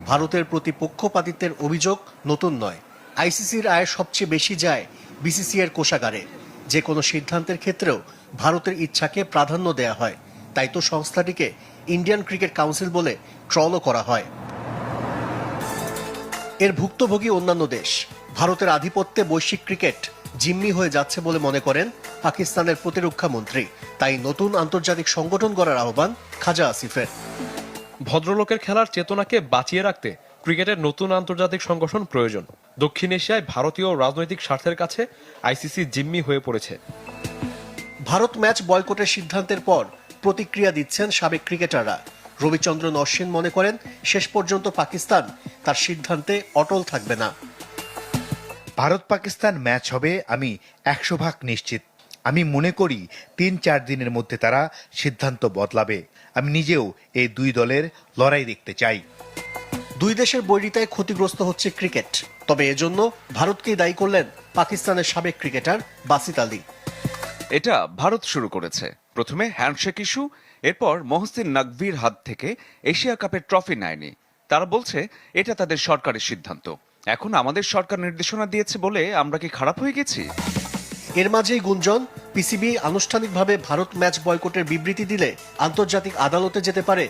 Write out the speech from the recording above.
ভারতের প্রতি পক্ষপাতিত্বের অভিযোগ নতুন নয়। আইসিসির আয় সবচেয়ে বেশি যায় বিসিসিআইয়ের কোষাগারে। যে কোনো সিদ্ধান্তের ক্ষেত্রেও ভারতের ইচ্ছাকে প্রাধান্য দেয়া হয়। তাই তো সংস্থাটিকে ইন্ডিয়ান ক্রিকেট কাউন্সিল বলে ট্রলও করা হয়। এর ভুক্তভোগী অন্যান্য দেশ। ভারতের আধিপত্যে বৈশ্বিক ক্রিকেট জিম্মি হয়ে যাচ্ছে বলে মনে করেন পাকিস্তানের প্রতিরক্ষা মন্ত্রী। তাই নতুন আন্তর্জাতিক সংগঠন গড়ার আহ্বান খাজা আসিফের। ভদ্রলোকের খেলার চেতনাকে বাঁচিয়ে রাখতে ক্রিকেটের নতুন আন্তর্জাতিক সংগঠন প্রয়োজন। দক্ষিণ এশিয়ায় ভারতীয় রাজনৈতিক স্বার্থের কাছে আইসিসি জিম্মি হয়ে পড়েছে। ভারত ম্যাচ বয়কটের সিদ্ধান্তের পর প্রতিক্রিয়া দিচ্ছেন সাবেক ক্রিকেটাররা। রবিচন্দ্রন অশ্বিন মনে করেন শেষ পর্যন্ত পাকিস্তান তার সিদ্ধান্তে অটল থাকবে না। ভারত পাকিস্তান ম্যাচ হবে আমি 100% নিশ্চিত। আমি মনে করি 3-4 দিনের মধ্যে তারা সিদ্ধান্ত বদলাবে। আমি নিজেও এই দুই দলের লড়াই দেখতে চাই। দুই দেশের বৈরিতায় ক্ষতিগ্রস্ত হচ্ছে ক্রিকেট। তবে এজন্য ভারতকেই দায়ী করলেন পাকিস্তানের সাবেক ক্রিকেটার বাসিত আলী। এটা ভারত শুরু করেছে। প্রথমে হ্যান্ডশেক ইস্যু, এরপর মহসিন নাকভির হাত থেকে এশিয়া কাপের ট্রফি নেয়নি। তারা বলছে এটা তাদের সরকারের সিদ্ধান্ত। এখন আমাদের সরকার নির্দেশনা দিয়েছে বলে আমরা কি খারাপ হয়ে গেছি? এর মাঝেই গুঞ্জন, পিসিবি আনুষ্ঠানিকভাবে ভারত ম্যাচ বয়কটের বিবৃতি দিলে আন্তর্জাতিক আদালতে যেতে পারে